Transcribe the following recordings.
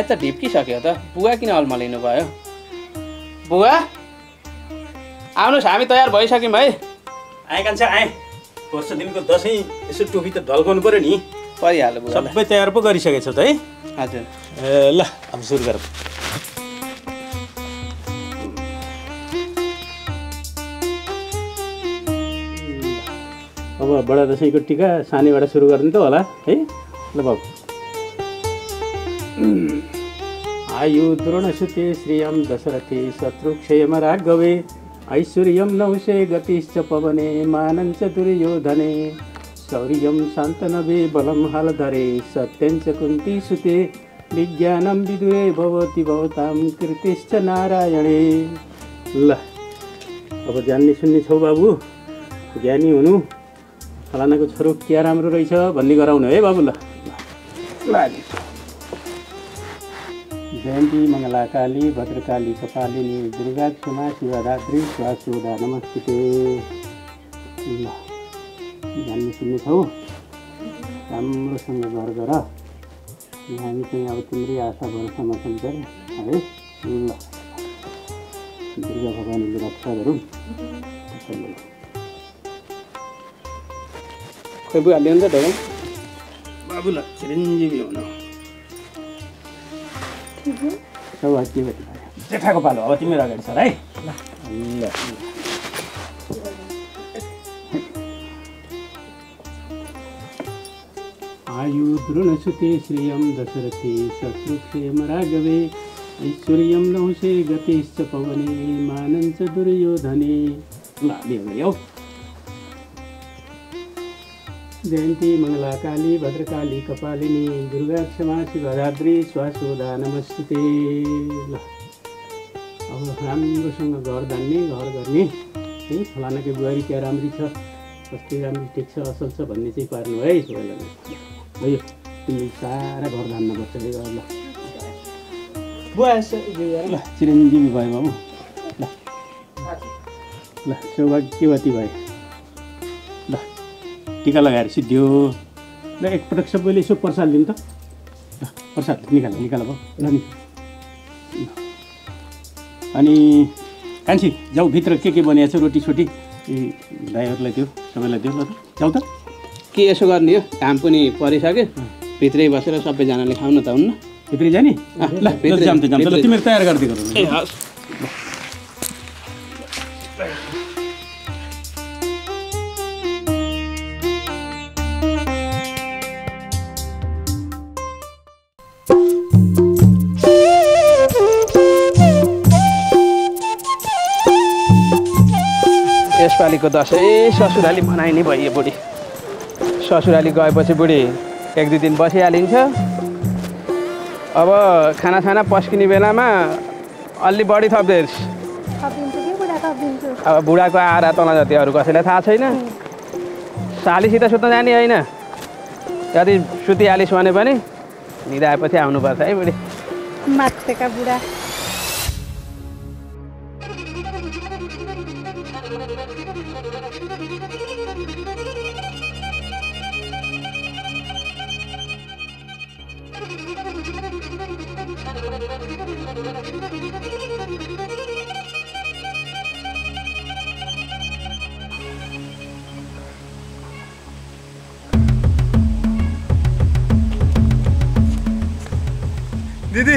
सायद त ढिप्किसक्यो त। बुवा किन अल्मलिनु भयो? बुवा आउनुहोस्, हामी तयार भइसक्यौँ है। आए कान्छा आए। वर्ष दिनको दसैँ यसो टोपी त ढल्काउनु पर्यो नि। परिहाल्यो बुवा। सबै तयार पो गरिसकेछौ त है? हजुर। ल अब सुरु गरौँ। अब बडा दसैँको टिका सानैबाट सुरु गर्ने त होला है। ल बाबु। आयु द्रोणसुते श्रियं दशरथे शत्रुक्षयम राघवे ऐश्वर्यं नहुषे गतिश्च पवने मानञ्च दुर्योधने शौर्यं शान्तनवे बलं हालधरे सत्यञ्च कुन्ती सुते विज्ञानं विदुरे भवति भवतां कृतिश्च नारायणे। ल अब जान्ने सुन्ने छौ बाबु, ज्ञानी हुनु, फलानाको छोरो क्या राम्रो रहेछ भन्ने गराउनु है बाबु। ल जयन्ती मङ्गला काली भद्रकाली कपालिनी दुर्गा क्षमा शिवरात्रि स्वासुदा नमस्ते। ल जान्ने सुन्ने छौ, राम्रोसँग गर हामी चाहिँ अब तिम्रै आशा भरोसामा छौँ है। ल दुर्गा भगवानले रक्षा गरौँ। खोइ बुवा ल्याउनु त ढोका। बाबु ल चिरञ्जीवी हुनु। सौभाग्यवती भयो। जेठाको पालो अब तिम्रो अगाडि छ है। ल आयु द्रोणसुते श्रियं दशरथे शत्रुक्षयम राघवे ऐश्वर्यं नहुषे गतिश्च पवने मानञ्च दुर्योधने। ल अगाडि हौ। जयन्ती मङ्गला काली भद्रकाली कपालिनी दुर्गा क्षमा शिवरात्रि स्वासुदा नमस्ते। ल अब राम्रोसँग घर धान्ने, घर गर्ने है। फलानाको बुहारी क्या राम्री छ, कति राम्री ठिक छ, असल छ भन्ने चाहिँ पार्नु है सबैलाई। ल यो तिमीले सारा घर धान्नुपर्छ है। ल बुवा ल चिरञ्जीवी भयो बाबु। ल ल सौभाग्यवती भयो। ल टिका लगाएर सिद्धियो। ल एकपटक सबैले यसो प्रसाद लिनु त। ल प्रसाद निकाल भयो। ल नि अनि कान्छी जाऊ भित्र के बनिएको छ रोटी सोटी भाइहरूलाई दियो, सबैलाई दियो। ल जाऊ त। के यसो गर्ने हो, काम पनि परिसक्यो, भित्रै बसेर सबैजनाले खाउन त हुन्न। भित्रै जाने? ल जाम त ल तिमीहरू तयार गरिदिएको। ए हस्। यसपालिको दसैँ ससुराली मनाइने भयो। बुढी ससुराली गएपछि बुढी एक दुई दिन बसिहालिन्छ। अब खानासाना पस्किने बेलामा अलि बढी थप्दैछ। अब बुढाको आरा तल जति अरू कसैलाई थाहा छैन। सालीसित सुत्न जाने होइन, यदि सुतिहालिस् भने पनि निदाएपछि आउनुपर्छ है बुढी। मात्रेका बुढा। दिदी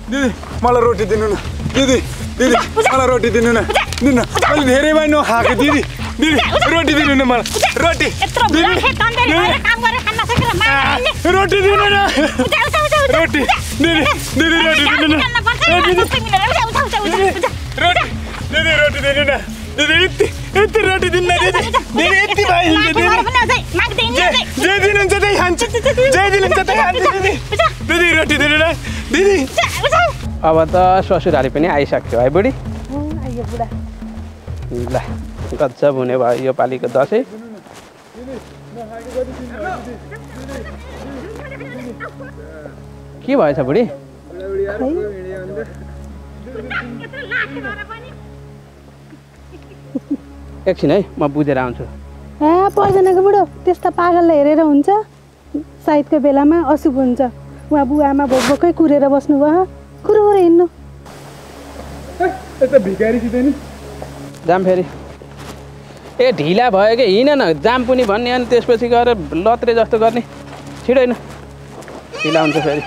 दिदी मलाई रोटी दिनु न। दिदी दिदी मलाई रोटी दिनु न। दिनु मैले धेरै भयो नखाएको। दिदी दिदी रोटी दिनु न मलाई। रोटी रोटी दिनु न। रोटी दिदी दिदी रोटी दिनु न। रोटी दिदी रोटी दिनु न। दिदी यति रोटी दिनु न। दिदी दिदी यति भइन्छ। जे दिनुहुन्छ त्यही खान्छु। जे दिनुहुन्छ त्यही खान्छु। दिदी दिदी रोटी दिनु न। दिदी अब त ससुराली पनि आइसक्यो है बुढी। ल गजब हुने भयो यो पालिको दसैँ। के भएछ बुढी? एकछिन है म बुझेर आउँछु। पर्दैनको बुढो त्यस्ता पागललाई हेरेर हुन्छ। सायदको बेलामा अशुभ हुन्छ। उहाँ बुवाआमा भोकभोकै कुरेर बस्नुभयो कुरो हिँड्नु यता भिखारीसित नि जाम फेरि ए ढिला भयो कि हिँड न जाम पनि भन्ने अनि त्यसपछि गएर लत्रे जस्तो गर्ने छिटो हिँड ढिला हुन्छ फेरि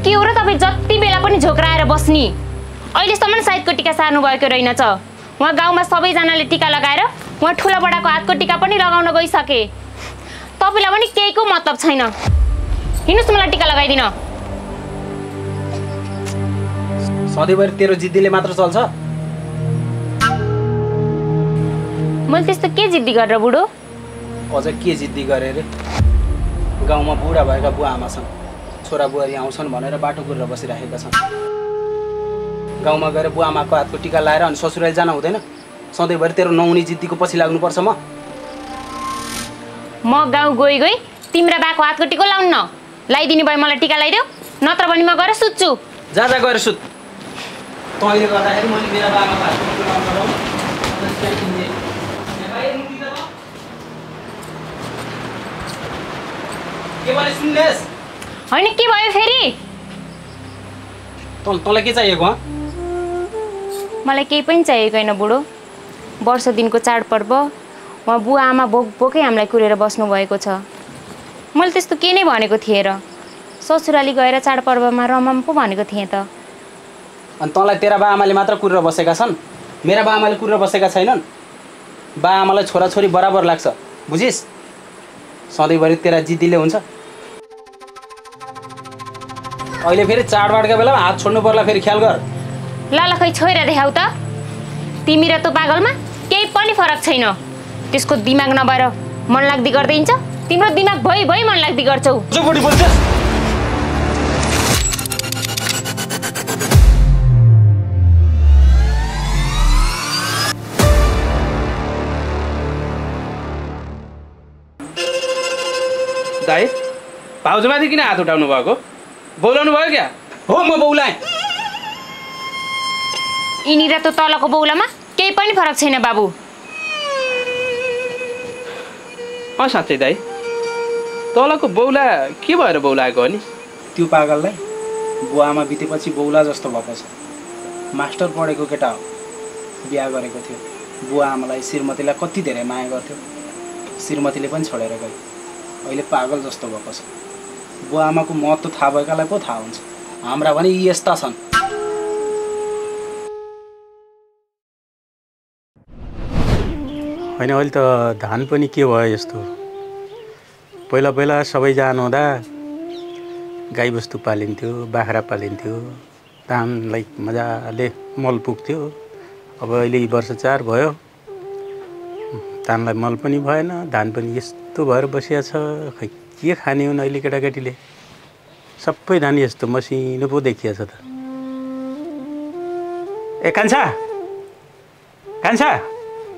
के हो र तपाईँ जति बेला पनि झोक्राएर बस्ने अहिलेसम्म साइदको टिका सार्नु भएको रहेनछ उहाँ गाउँमा सबैजनाले टिका लगाएर उहाँ ठुला बडाको हातको टिका पनि लगाउन गइसके तपाईँलाई पनि केहीको मतलब छैन हिँड्नुहोस् मलाई टिका लगाइदिन सधैँभरि तेरो जिद्दीले मात्र चल्छ मैले त्यस्तो के जिद्दी गरेर बुढो अझ के जिद्दी गरे रे गाउँमा बुढा भएका बुवा आमा छन् छोरा बुहारी आउँछन् भनेर बाटो गुरेर बसिराखेका छन् गाउँमा गएर बुवा आमाको हातको टिका लाएर अनि ससुराली जान हुँदैन सधैँभरि तेरो नहुने जिद्दीको पछि लाग्नुपर्छ म गाउँ गई तिम्रा बाको हातको टिको लाउनु न लगाइदिने भए मलाई टिका लगाइदेऊ नत्र भने म गएर सुत्छु जा गएर सुत तैँले गर्दाखेरि मैले मेरो बाबाको हातको टिको लाउनु के भने सुन्नेस् होइन के भयो फेरि तँलाई के चाहिएको मलाई केही पनि चाहिएको होइन बुढो वर्ष दिनको चाडपर्व उहाँ बुवा आमा बोकै हामीलाई कुरेर बस्नु भएको छ मैले त्यस्तो के नै भनेको थिएँ र ससुराली गएर चाडपर्वमा रमाम पो भनेको थिएँ त अनि तँलाई तेरा बा आमाले मात्र कुरेर बसेका छन् मेरा बा आमाले कुरेर बसेका छैनन् बा आमालाई छोराछोरी बराबर लाग्छ बुझिस् सधैँभरि तेरा जिद्दीले हुन्छ अहिले फेरि चाडबाडका बेलामा हात छोड्नु पर्ला फेरि ख्याल गर ल खै छोएर देखाउ त तिमी र त्यो पागलमा केही पनि फरक छैन त्यसको दिमाग नभएर मन लाग्दी गर्दै हिँड्छ तिम्रो दिमाग भइ मन लाग्दी गर्छौ जोबडी बोल्छस् दाइ भाउजूमाथि किन हात उठाउनु भएको बोलाउनु भयो क्या हो म बौलाएँ यिनीर त तलको बौलामा केही पनि फरक छैन बाबु साँच्चै दाइ तलको बौला के भएर बौलाएको हो नि त्यो पागललाई बुवा आमा बितेपछि बौला जस्तो भएको छ मास्टर पढेको केटा हो बिहा गरेको थियो बुवा आमालाई श्रीमतीलाई कति धेरै माया गर्थ्यो श्रीमतीले पनि छोडेर गयो अहिले पागल जस्तो भएको छ बुवा आमाको महत्त्व थाहा भएकालाई पो थाहा हुन्छ हाम्रा भने यी यस्ता छन् होइन अहिले त धान पनि के भयो यस्तो पहिला पहिला सबै जानुहुँदा गाईबस्तु पालिन्थ्यो बाख्रा पालिन्थ्यो धानलाई मजाले मल पुग्थ्यो अब अहिले वर्ष 4 भयो धानलाई मल पनि भएन धान पनि यस्तो भएर बसिया छ खै के खाने हुन् अहिले केटाकेटीले सबै धान यस्तो मसिनो पो देखिया छ त ए कान्छा कान्छा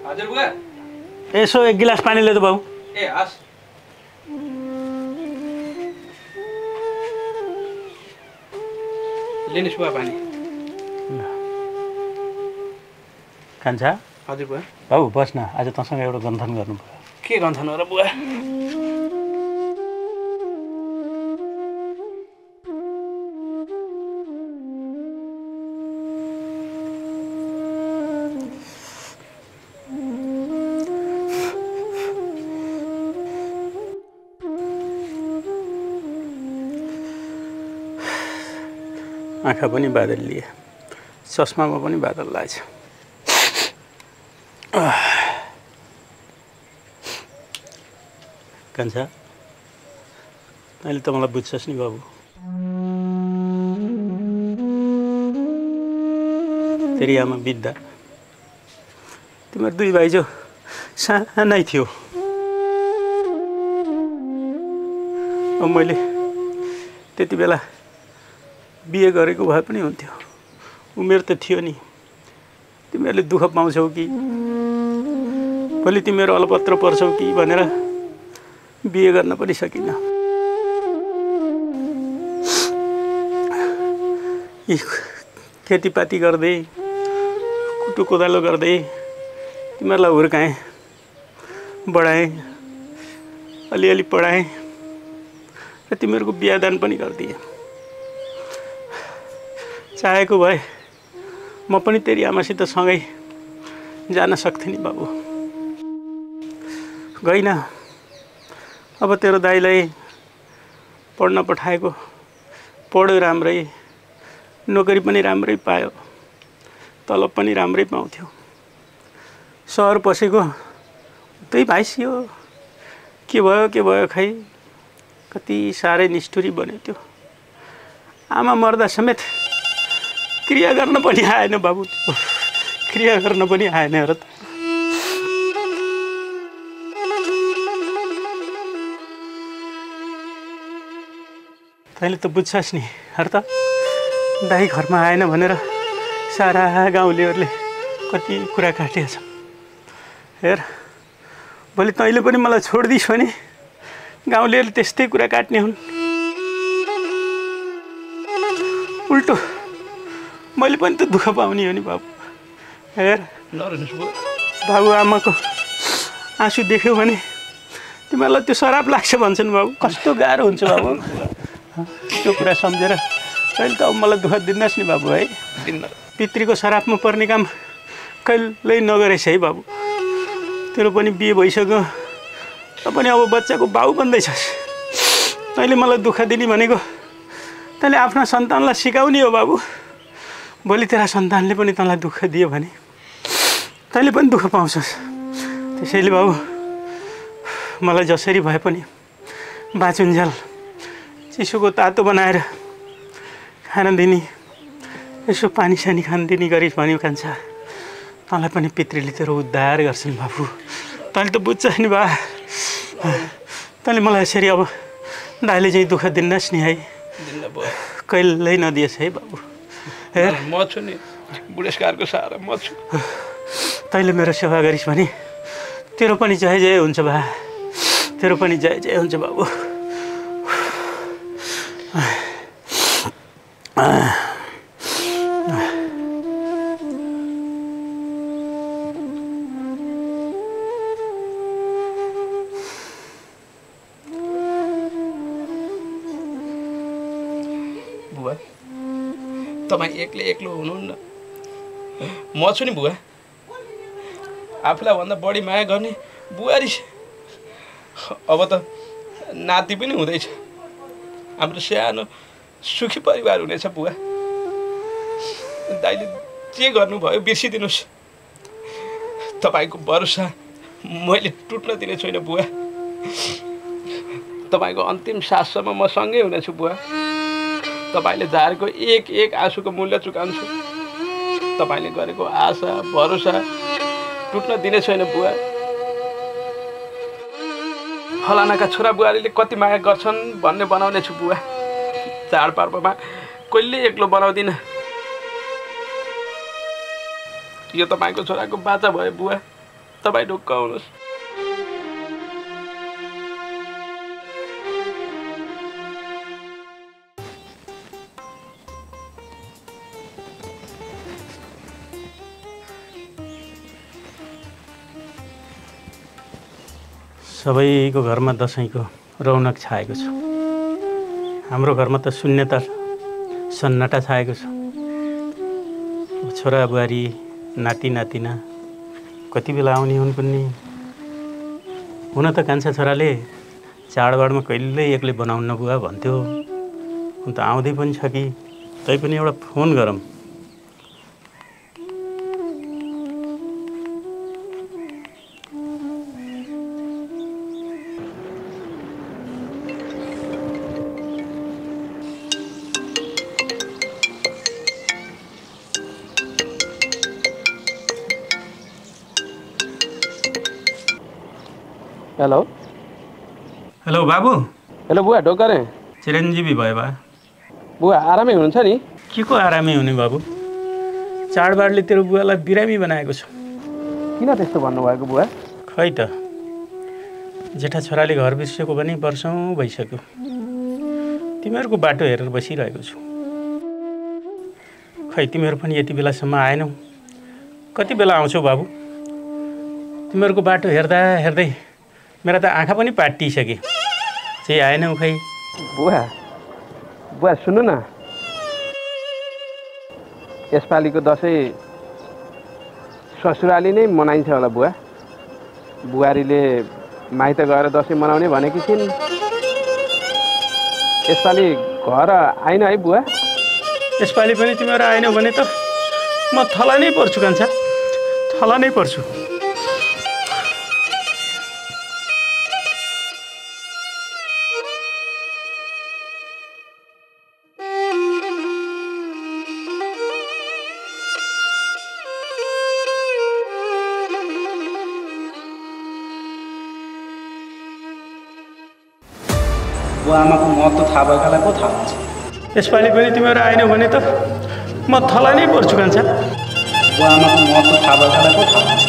हजुर बुवा यसो 1 गिलास पानी ले दो बाबु ए हस् लिनुस् बुवा पानी कान्छा हजुर बुवा बाबु बस्न आज तँसँग एउटा गन्थन गर्नु पर्यो के गन्थन हो र बुवा आँखा पनि बादल लिए, चस्मामा पनि बादल लाग्छ। कान्छा, तैँले त मलाई बुझ्छस् नि बाबु। तेरी आमा बित्दा तिमीहरू दुई भाइ जो सानै थियो। अब मैले त्यति बेला बिहे गरेको भए पनि हुन्थ्यो, उमेर त थियो नि। तिमीहरूले दुःख पाउँछौ कि भोलि तिमीहरू अलपत्र पर्छौ कि भनेर बिहे गर्न पनि सकिनँ। यी खेतीपाती गर्दै कुटु कोदालो गर्दै तिमीहरूलाई हुर्काएँ, बढाएँ, अलिअलि पढाएँ र तिमीहरूको बिहादान पनि गरिदिएँ। चाहेको भए म पनि तेरी आमासित सँगै जान सक्थेँ नि बाबु। गइनँ। अब तेरो दाइलाई पढ्न पठाएको, पढ्यो राम्रै, नोकरी पनि राम्रै पायो, तलब पनि राम्रै पाउँथ्यो। सहर पसेको त्यही भाइसियो। के भयो खै, कति साह्रै निष्ठुरी बन्यो त्यो। आमा मर्दा समेत क्रिया गर्न पनि आएन बाबु, क्रिया गर्न पनि आएन र त। तैँले त बुझ्छस् नि हर त, दाइ घरमा आएन भनेर सारा गाउँलेहरूले कति कुरा काटेका छन्। हेर, भोलि तैँले पनि मलाई छोडिदिस् भने गाउँलेहरूले त्यस्तै कुरा काट्ने हुन्। उल्टो मैले पनि त दुःख पाउने हो नि बाबु। हेर, बाबु आमाको आँसु देख्यो भने तिमीहरूलाई त्यो सराप लाग्छ भन्छन् बाबु। कस्तो गाह्रो हुन्छ बाबु। त्यो कुरा सम्झेर कहिले त अब मलाई दुःख दिनुहोस् नि बाबु है। पितृको सरापमा पर्ने काम कहिल्यै नगरेछ है बाबु। तेरो पनि बिहे भइसक्यो, त पनि अब बच्चाको बाउ बन्दैछस्। तैँले मलाई दुःख दिने भनेको तैँले आफ्ना सन्तानलाई सिकाउने हो बाबु। भोलि तेरा सन्तानले पनि तँलाई दुःख दियो भने तैँले पनि दुःख पाउँछस्। त्यसैले बाबु मलाई जसरी भए पनि बाँचुन्जेल चिसोको तातो बनाएर खान दिने, यसो पानी सानी खान दिने गरिस् भन्यो कान्छा, तँलाई पनि पितृले तेरो उद्धार गर्छन् बाबु। तैँले त बुझ्छस् नि बा। तैँले मलाई यसरी अब दाइले चाहिँ दुःख दिनुहोस् नि है, कहिल्यै नदिएस् है बाबु। हेर, म छु नि, बुढेसकालको सहारा म छु। तैँले मेरो सेवा गरिस् भने तेरो पनि जय जय हुन्छ बा, तेरो पनि जय जय हुन्छ बाबु। बुवा, तपाईँ एक्लो हुनुहुन्न, म छु नि बुवा। आफूलाई भन्दा बढी माया गर्ने बुहारी अब त नाति पनि हुँदैछ। हाम्रो सानो सुखी परिवार हुनेछ बुवा। दाइले जे गर्नुभयो बिर्सिदिनुहोस्। तपाईँको भरोसा मैले टुट्न दिने छैन बुवा। तपाईँको अन्तिम साससम्म म सँगै हुनेछु बुवा। तपाईँले झारेको एक एक आँसुको मूल्य चुकाउँछु। तपाईँले गरेको आशा भरोसा टुट्न दिने छैन बुवा। फलानाका छोरा बुहारीले कति माया गर्छन् भन्ने बनाउने छु बुवा। चाडपर्वमा कहिले एक्लो बनाउँदिनँ। यो तपाईँको छोराको बाचा भयो बुवा। तपाईँ ढुक्क हुनुहोस्। सबैको घरमा दसैँको रौनक छाएको छ। हाम्रो घरमा त शून्यता सन्नाटा छाएको छ। छोरा बुहारी नाति नातिना कति बेला आउने हुन् पनि। हुन त कान्छा छोराले चाडबाडमा कहिल्यै एक्लै बनाउन्न बुवा भन्थ्यो। अन्त आउँदै पनि छ कि तैपनि एउटा फोन गरौँ। हेलो हेलो बाबु। हेलो बुवा ढोकरे। चिरञ्जीवी भयो बा। बुवा आरामै हुनुहुन्छ नि? के को आरामै हुने बाबु, चाडबाडले तेरो बुवालाई बिरामी बनाएको छ। किन त्यस्तो भन्नुभएको बुवा? खै त, जेठा छोराले घर बिर्सेको पनि वर्षौँ भइसक्यो। तिमीहरूको बाटो हेरेर बसिरहेको छु। खै तिमीहरू पनि यति बेलासम्म आएनौ। कति बेला आउँछौ बाबु? तिमीहरूको बाटो हेर्दा हेर्दै मेरा त आँखा पनि पाटिसके। चाहिँ आएनौ खै। बुवा बुवा सुन्नु न, यसपालिको दसैँ ससुराली नै मनाइन्छ होला बुवा। बुहारीले माइत गएर दसैँ मनाउने भनेकी छिन्। यसपालि घर आइन है बुवा? यसपालि पनि तिमीहरू आएनौ भने त म थला नै पर्छु कान्छा, थला नै पर्छु। बुवा आमाको महत्त्व थाहा भएकालाई पो थाहा हुन्छ। यसपालि पनि तिमीहरू आएनौ भने त म थला नै पर्छु कान्छा। बुवा आमाको महत्त्व थाहा भएकालाई पो थाहा हुन्छ।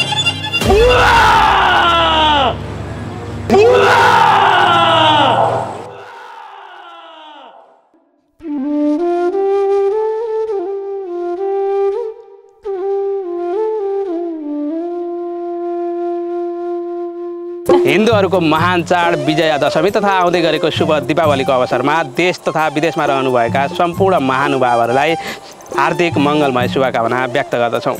हिन्दूहरूको महान चाड विजया दशमी तथा आउँदै गरेको शुभ दीपावलीको अवसरमा देश तथा विदेशमा रहनुभएका सम्पूर्ण महानुभावहरूलाई हार्दिक मङ्गलमय शुभकामना व्यक्त गर्दछौँ।